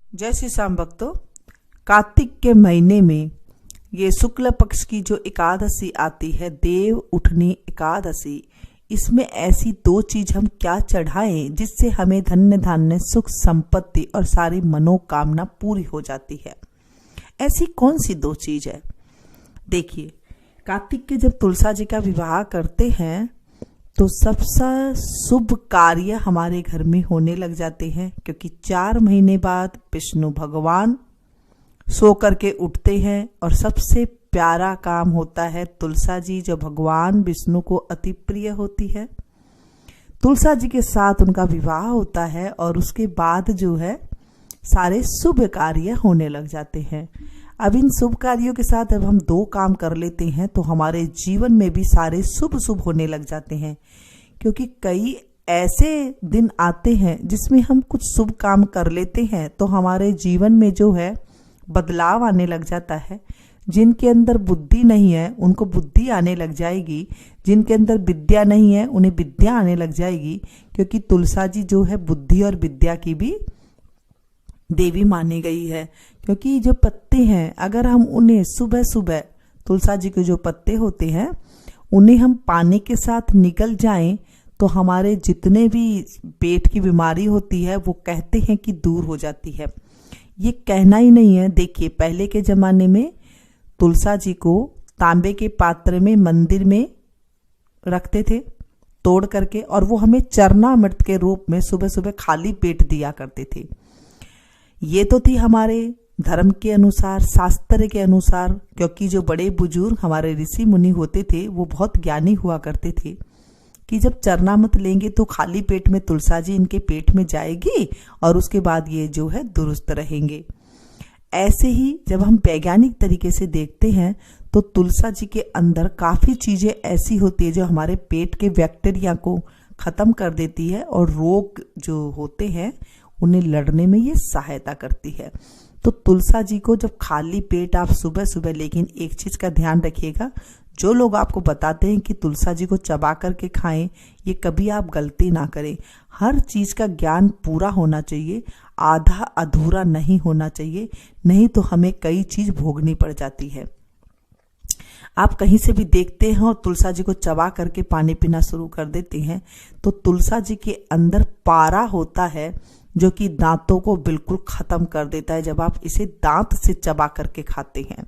जय श्री श्याम भक्तों। कार्तिक के महीने में ये शुक्ल पक्ष की जो एकादशी आती है, देव उठनी एकादशी, इसमें ऐसी दो चीज हम क्या चढ़ाएं जिससे हमें धन्य धान्य सुख संपत्ति और सारी मनोकामना पूरी हो जाती है। ऐसी कौन सी दो चीज है? देखिए, कार्तिक के जब तुलसा जी का विवाह करते हैं तो सबसे शुभ कार्य हमारे घर में होने लग जाते हैं, क्योंकि 4 महीने बाद विष्णु भगवान सो करके उठते हैं और सबसे प्यारा काम होता है तुलसा जी, जो भगवान विष्णु को अति प्रिय होती है। तुलसा जी के साथ उनका विवाह होता है और उसके बाद जो है सारे शुभ कार्य होने लग जाते हैं। अब इन शुभ कार्यों के साथ अब हम 2 काम कर लेते हैं तो हमारे जीवन में भी सारे शुभ शुभ होने लग जाते हैं, क्योंकि कई ऐसे दिन आते हैं जिसमें हम कुछ शुभ काम कर लेते हैं तो हमारे जीवन में जो है बदलाव आने लग जाता है। जिनके अंदर बुद्धि नहीं है उनको बुद्धि आने लग जाएगी, जिनके अंदर विद्या नहीं है उन्हें विद्या आने लग जाएगी, क्योंकि तुलसा जी जो है बुद्धि और विद्या की भी देवी मानी गई है। क्योंकि जो पत्ते हैं, अगर हम उन्हें सुबह सुबह, तुलसा जी के जो पत्ते होते हैं उन्हें हम पानी के साथ निकल जाएं तो हमारे जितने भी पेट की बीमारी होती है वो कहते हैं कि दूर हो जाती है। ये कहना ही नहीं है। देखिए, पहले के जमाने में तुलसा जी को तांबे के पात्र में मंदिर में रखते थे तोड़ करके, और वो हमें चरणामृत के रूप में सुबह सुबह खाली पेट दिया करते थे। ये तो थी हमारे धर्म के अनुसार, शास्त्र के अनुसार, क्योंकि जो बड़े बुजुर्ग हमारे ऋषि मुनि होते थे वो बहुत ज्ञानी हुआ करते थे कि जब चरणामृत लेंगे तो खाली पेट में तुलसा जी इनके पेट में जाएगी और उसके बाद ये जो है दुरुस्त रहेंगे। ऐसे ही जब हम वैज्ञानिक तरीके से देखते हैं तो तुलसा जी के अंदर काफी चीजें ऐसी होती है जो हमारे पेट के बैक्टीरिया को खत्म कर देती है और रोग जो होते हैं उन्हें लड़ने में ये सहायता करती है। तो तुलसा जी को जब खाली पेट आप सुबह सुबह, लेकिन एक चीज का ध्यान रखिएगा, जो लोग आपको बताते हैं कि तुलसा जी को चबा करके खाएं, ये कभी आप गलती ना करें। हर चीज का ज्ञान पूरा होना चाहिए, आधा अधूरा नहीं होना चाहिए, नहीं तो हमें कई चीज भोगनी पड़ जाती है। आप कहीं से भी देखते हैं और तुलसा जी को चबा करके पानी पीना शुरू कर देते हैं तो तुलसा जी के अंदर पारा होता है जो कि दांतों को बिल्कुल खत्म कर देता है। जब आप इसे दांत से चबा करके खाते हैं,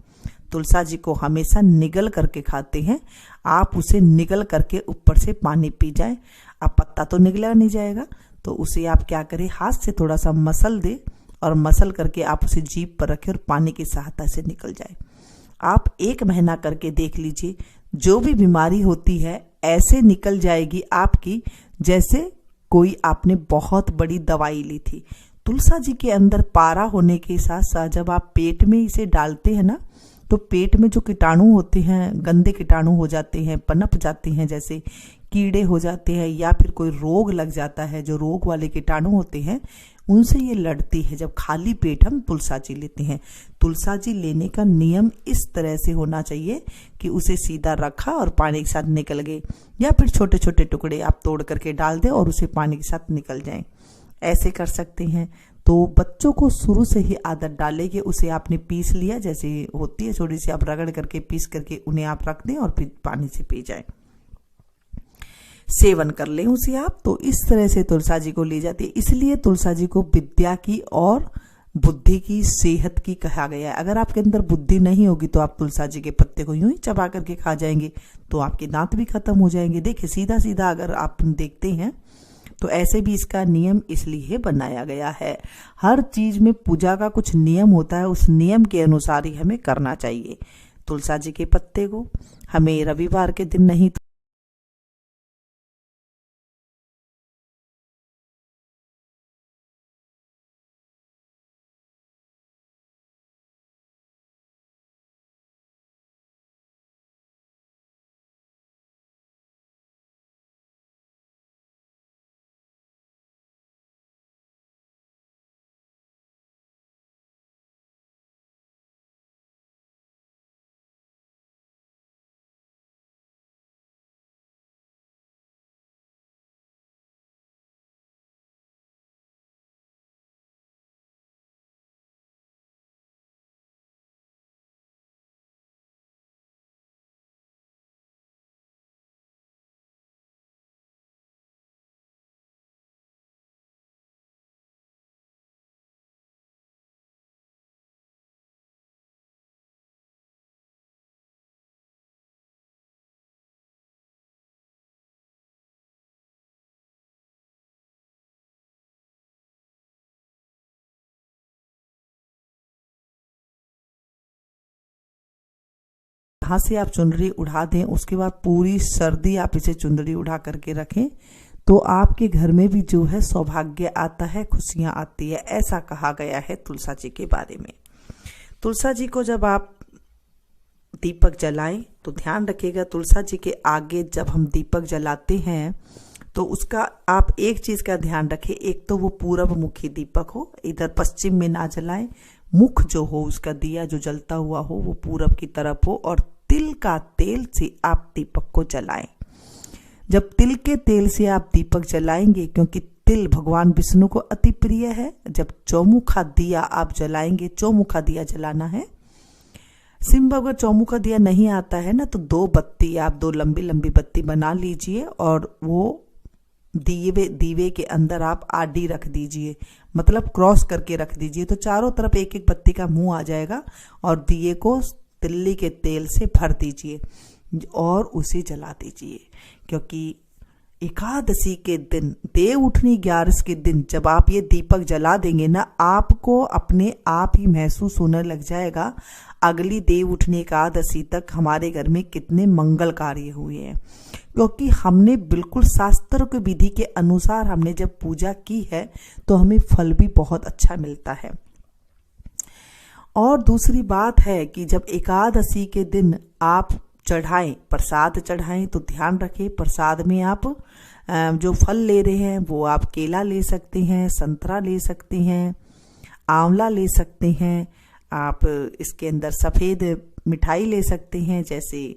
तुलसा जी को हमेशा निगल करके खाते हैं, आप उसे निगल करके ऊपर से पानी पी जाए। अब पत्ता तो निगला नहीं जाएगा तो उसे आप क्या करें, हाथ से थोड़ा सा मसल दे और मसल करके आप उसे जीभ पर रखें और पानी की सहायता से निकल जाए। आप 1 महीना करके देख लीजिए, जो भी बीमारी होती है ऐसे निकल जाएगी आपकी जैसे कोई आपने बहुत बड़ी दवाई ली थी। तुलसा जी के अंदर पारा होने के साथ साथ जब आप पेट में इसे डालते हैं ना, तो पेट में जो कीटाणु होते हैं, गंदे कीटाणु हो जाते हैं, पनप जाते हैं, जैसे कीड़े हो जाते हैं या फिर कोई रोग लग जाता है, जो रोग वाले कीटाणु होते हैं उनसे ये लड़ती है जब खाली पेट हम तुलसा जी लेते हैं। तुलसा जी लेने का नियम इस तरह से होना चाहिए कि उसे सीधा रखा और पानी के साथ निकल गए, या फिर छोटे छोटे टुकड़े आप तोड़ करके डाल दें और उसे पानी के साथ निकल जाएं। ऐसे कर सकते हैं। तो बच्चों को शुरू से ही आदत डालें कि उसे आपने पीस लिया, जैसे होती है छोटी सी, आप रगड़ करके पीस करके उन्हें आप रख दें और फिर पानी से पी जाएं, सेवन कर लें उसे आप। तो इस तरह से तुलसा जी को ली जाती है। इसलिए तुलसा जी को विद्या की और बुद्धि की, सेहत की कहा गया है। अगर आपके अंदर बुद्धि नहीं होगी तो आप तुलसा जी के पत्ते को यूं ही चबा करके खा जाएंगे तो आपके दांत भी खत्म हो जाएंगे। देखिए, सीधा सीधा अगर आप देखते हैं तो ऐसे भी इसका नियम इसलिए बनाया गया है। हर चीज में पूजा का कुछ नियम होता है, उस नियम के अनुसार ही हमें करना चाहिए। तुलसा जी के पत्ते को हमें रविवार के दिन नहीं जहाँ से आप चुनरी उड़ा दें उसके बाद पूरी सर्दी आप इसे चुनरी उड़ा करके रखें तो आपके घर में भी जो है सौभाग्य आता है, खुशियां आती है। ऐसा कहा गया है तुलसा जी के बारे में। तुलसा जी को जब आप दीपक जलाएं तो ध्यान रखिएगा, तुलसा जी के आगे जब हम दीपक जलाते हैं तो उसका आप एक चीज का ध्यान रखें, एक तो वो पूरब मुखी दीपक हो, इधर पश्चिम में ना जलाएं। मुख जो हो उसका दिया जो जलता हुआ हो वो पूरब की तरफ हो, और तिल का तेल से आप दीपक को जलाएं। जब तिल के तेल से आप दीपक जलाएंगे, क्योंकि तिल भगवान विष्णु को अति प्रिय है, जब चौमुखा दिया आप जलाएंगे, चौमुखा दिया जलाना है। सिंपल अगर चौमुखा दिया नहीं आता है ना तो दो बत्ती आप, दो लंबी लंबी बत्ती बना लीजिए और वो दीवे के अंदर आप आडी रख दीजिए, मतलब क्रॉस करके रख दीजिए, तो चारों तरफ एक एक बत्ती का मुंह आ जाएगा और दिए को तिल्ली के तेल से भर दीजिए और उसे जला दीजिए। क्योंकि एकादशी के दिन, देव उठनी 11 के दिन जब आप ये दीपक जला देंगे ना, आपको अपने आप ही महसूस होने लग जाएगा अगली देव उठनी एकादशी तक हमारे घर में कितने मंगल कार्य हुए हैं। क्योंकि हमने बिल्कुल शास्त्र के विधि के अनुसार हमने जब पूजा की है तो हमें फल भी बहुत अच्छा मिलता है। और दूसरी बात है कि जब एकादशी के दिन आप चढ़ाएं, प्रसाद चढ़ाएं, तो ध्यान रखें प्रसाद में आप जो फल ले रहे हैं वो आप केला ले सकते हैं, संतरा ले सकते हैं, आंवला ले सकते हैं, आप इसके अंदर सफ़ेद मिठाई ले सकते हैं जैसे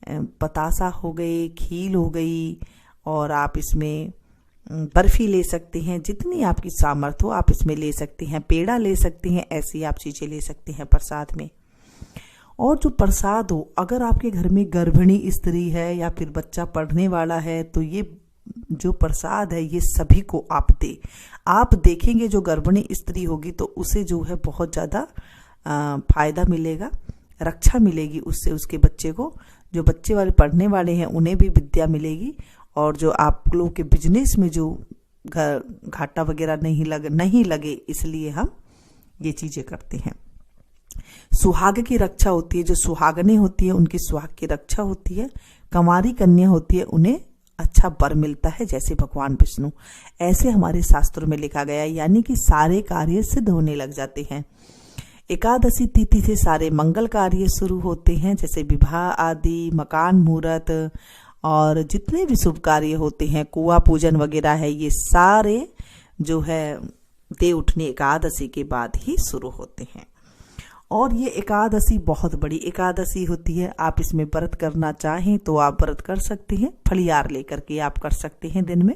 बतासा हो गई, खील हो गई, और आप इसमें बर्फी ले सकते हैं। जितनी आपकी सामर्थ्य हो आप इसमें ले सकते हैं, पेड़ा ले सकते हैं, ऐसी आप चीज़ें ले सकते हैं प्रसाद में। और जो प्रसाद हो, अगर आपके घर में गर्भिणी स्त्री है या फिर बच्चा पढ़ने वाला है तो ये जो प्रसाद है ये सभी को आप दे। आप देखेंगे जो गर्भिणी स्त्री होगी तो उसे जो है बहुत ज़्यादा फायदा मिलेगा, रक्षा मिलेगी उससे, उसके बच्चे को। जो बच्चे वाले पढ़ने वाले हैं उन्हें भी विद्या मिलेगी, और जो आप लोगों के बिजनेस में जो घाटा वगैरह नहीं लगे, इसलिए हम ये चीज़ें करते हैं। सुहाग की रक्षा होती है, जो सुहागने होती है उनकी सुहाग की रक्षा होती है। कंवारी कन्या होती है उन्हें अच्छा वर मिलता है जैसे भगवान विष्णु, ऐसे हमारे शास्त्रों में लिखा गया है। यानी कि सारे कार्य सिद्ध होने लग जाते हैं। एकादशी तिथि से सारे मंगल कार्य शुरू होते हैं, जैसे विवाह आदि, मकान मुहूर्त, और जितने भी शुभ कार्य होते हैं, कुआ पूजन वगैरह है, ये सारे जो है देव उठनी एकादशी के बाद ही शुरू होते हैं। और ये एकादशी बहुत बड़ी एकादशी होती है। आप इसमें व्रत करना चाहें तो आप व्रत कर सकते हैं, फलियार लेकर के आप कर सकते हैं। दिन में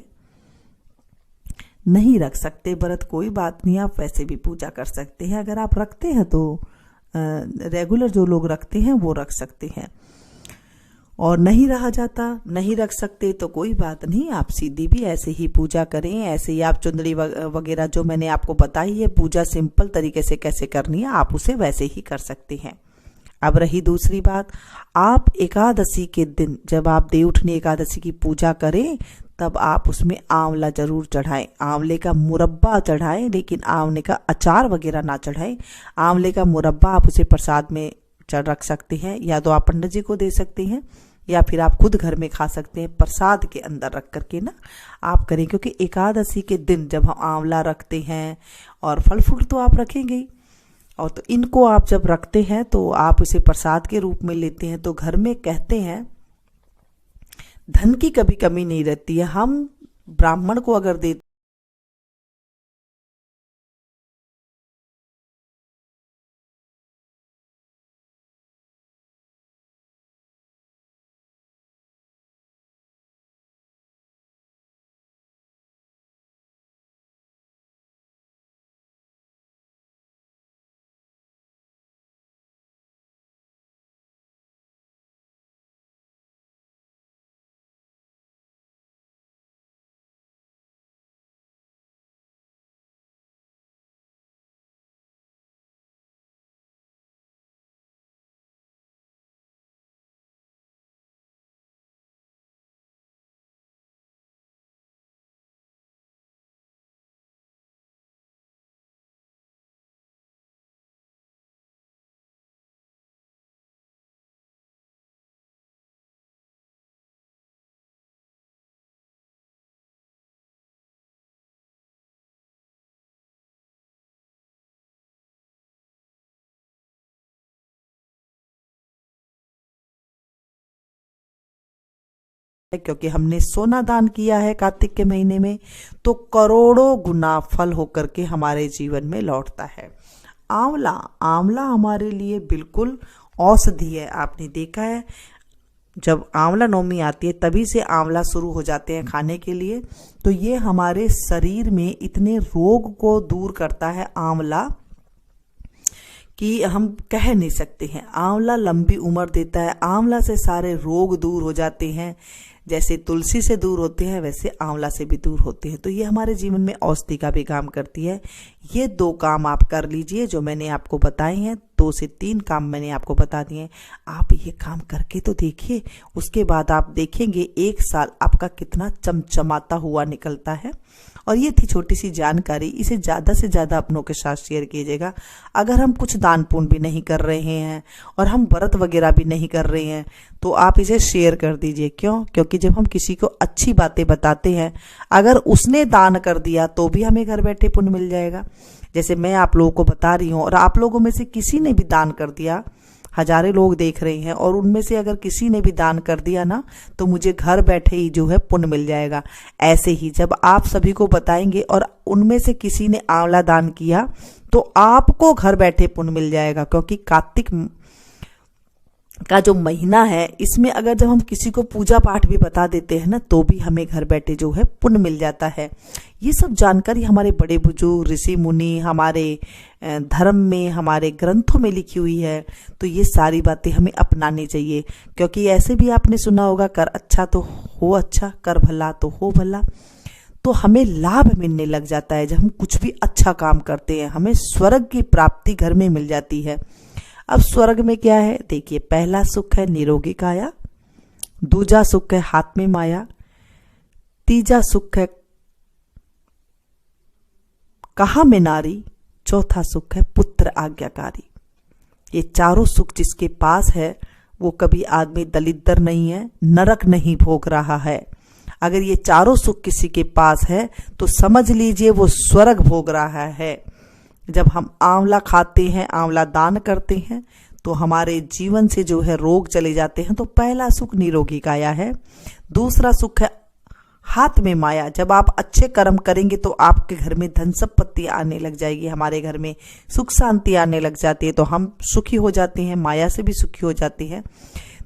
नहीं रख सकते व्रत, कोई बात नहीं, आप वैसे भी पूजा कर सकते हैं। अगर आप रखते हैं तो रेगुलर जो लोग रखते हैं वो रख सकते हैं, और नहीं रहा जाता, नहीं रख सकते तो कोई बात नहीं, आप सीधी भी ऐसे ही पूजा करें। ऐसे ही आप चुंदड़ी वगैरह जो मैंने आपको बताई है पूजा सिंपल तरीके से कैसे करनी है, आप उसे वैसे ही कर सकते हैं। अब रही दूसरी बात, आप एकादशी के दिन जब आप देव उठनी एकादशी की पूजा करें तब आप उसमें आंवला जरूर चढ़ाएं। आंवले का मुरब्बा चढ़ाएं, लेकिन आंवले का अचार वगैरह ना चढ़ाएं। आंवले का मुरब्बा आप उसे प्रसाद में चढ़ रख सकते हैं, या तो आप पंडित जी को दे सकते हैं या फिर आप खुद घर में खा सकते हैं। प्रसाद के अंदर रख करके ना आप करें, क्योंकि एकादशी के दिन जब हम आंवला रखते हैं और फल फ्रूट तो आप रखेंगे ही, और तो इनको आप जब रखते हैं तो आप इसे प्रसाद के रूप में लेते हैं, तो घर में कहते हैं धन की कभी कमी नहीं रहती है। हम ब्राह्मण को अगर देते क्योंकि हमने सोना दान किया है कार्तिक के महीने में, तो करोड़ों गुना फल होकर के हमारे जीवन में लौटता है। आंवला, आंवला हमारे लिए बिल्कुल औषधि है। आपने देखा है जब आंवला नवमी आती है तभी से आंवला शुरू हो जाते हैं खाने के लिए। तो ये हमारे शरीर में इतने रोग को दूर करता है आंवला कि हम कह नहीं सकते हैं। आंवला लंबी उम्र देता है, आंवला से सारे रोग दूर हो जाते हैं। जैसे तुलसी से दूर होते हैं वैसे आंवला से भी दूर होते हैं। तो ये हमारे जीवन में औषधि का भी काम करती है। ये 2 काम आप कर लीजिए जो मैंने आपको बताए हैं, 2 से 3 काम मैंने आपको बता दिए। आप ये काम करके तो देखिए, उसके बाद आप देखेंगे 1 साल आपका कितना चमचमाता हुआ निकलता है। और ये थी छोटी सी जानकारी, इसे ज़्यादा से ज़्यादा अपनों के साथ शेयर कीजिएगा। अगर हम कुछ दान पुण्य भी नहीं कर रहे हैं और हम व्रत वगैरह भी नहीं कर रहे हैं तो आप इसे शेयर कर दीजिए। क्यों? क्योंकि जब हम किसी को अच्छी बातें बताते हैं, अगर उसने दान कर दिया तो भी हमें घर बैठे पुण्य मिल जाएगा। जैसे मैं आप लोगों को बता रही हूँ और आप लोगों में से किसी ने भी दान कर दिया, हजारों लोग देख रहे हैं और उनमें से अगर किसी ने भी दान कर दिया ना तो मुझे घर बैठे ही जो है पुण्य मिल जाएगा। ऐसे ही जब आप सभी को बताएंगे और उनमें से किसी ने आंवला दान किया तो आपको घर बैठे पुण्य मिल जाएगा। क्योंकि कार्तिक का जो महीना है इसमें अगर जब हम किसी को पूजा पाठ भी बता देते हैं ना तो भी हमें घर बैठे जो है पुण्य मिल जाता है। ये सब जानकारी हमारे बड़े बुजुर्ग, ऋषि मुनि, हमारे धर्म में, हमारे ग्रंथों में लिखी हुई है। तो ये सारी बातें हमें अपनानी चाहिए। क्योंकि ऐसे भी आपने सुना होगा, कर अच्छा तो हो अच्छा, कर भला तो हो भला। तो हमें लाभ मिलने लग जाता है जब हम कुछ भी अच्छा काम करते हैं, हमें स्वर्ग की प्राप्ति घर में मिल जाती है। अब स्वर्ग में क्या है देखिए, पहला सुख है निरोगी काया, दूजा सुख है हाथ में माया, तीजा सुख है कहा में नारी, चौथा सुख है पुत्र आज्ञाकारी। ये चारों सुख जिसके पास है वो कभी आदमी दलिद्र नहीं है, नरक नहीं भोग रहा है। अगर ये चारों सुख किसी के पास है तो समझ लीजिए वो स्वर्ग भोग रहा है। जब हम आंवला खाते हैं, आंवला दान करते हैं तो हमारे जीवन से जो है रोग चले जाते हैं। तो पहला सुख निरोगी काया है। दूसरा सुख है हाथ में माया। जब आप अच्छे कर्म करेंगे तो आपके घर में धन संपत्ति आने लग जाएगी, हमारे घर में सुख शांति आने लग जाती है, तो हम सुखी हो जाते हैं, माया से भी सुखी हो जाते हैं।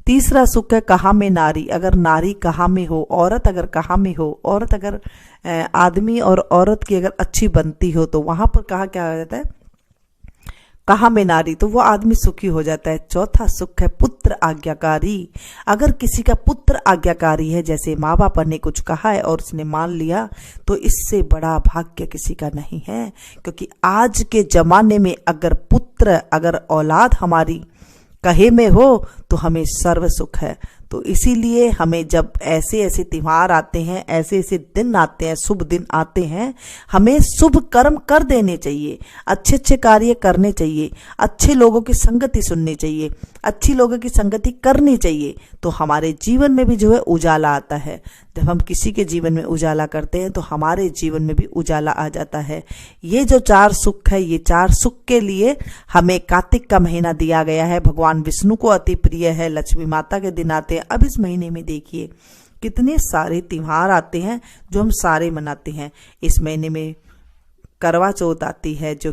तीसरा सुख है कहा में नारी। अगर नारी कहा में हो, औरत अगर कहा में हो, औरत अगर आदमी और औरत की अगर अच्छी बनती हो तो वहां पर कहा क्या हो जाता है, कहा में नारी, तो वो आदमी सुखी हो जाता है। चौथा सुख है पुत्र आज्ञाकारी। अगर किसी का पुत्र आज्ञाकारी है, जैसे माँ बाप ने कुछ कहा है और उसने मान लिया, तो इससे बड़ा भाग्य किसी का नहीं है। क्योंकि आज के जमाने में अगर पुत्र, अगर औलाद हमारी कहे में हो तो हमें सर्व सुख है। तो इसीलिए हमें जब ऐसे ऐसे त्योहार आते हैं, ऐसे ऐसे दिन आते हैं, शुभ दिन आते हैं, हमें शुभ कर्म कर देने चाहिए, अच्छे अच्छे कार्य करने चाहिए, अच्छे लोगों की संगति सुननी चाहिए, अच्छी लोगों की संगति करनी चाहिए। तो हमारे जीवन में भी जो है उजाला आता है। जब हम किसी के जीवन में उजाला करते हैं तो हमारे जीवन में भी उजाला आ जाता है। ये जो 4 सुख है, ये 4 सुख के लिए हमें कार्तिक का महीना दिया गया है। भगवान विष्णु को अति प्रिय है, लक्ष्मी माता के दिन आते हैं। अब इस महीने में देखिए कितने सारे त्योहार आते हैं जो हम सारे मनाते हैं। इस महीने में करवा चौथ आती है जो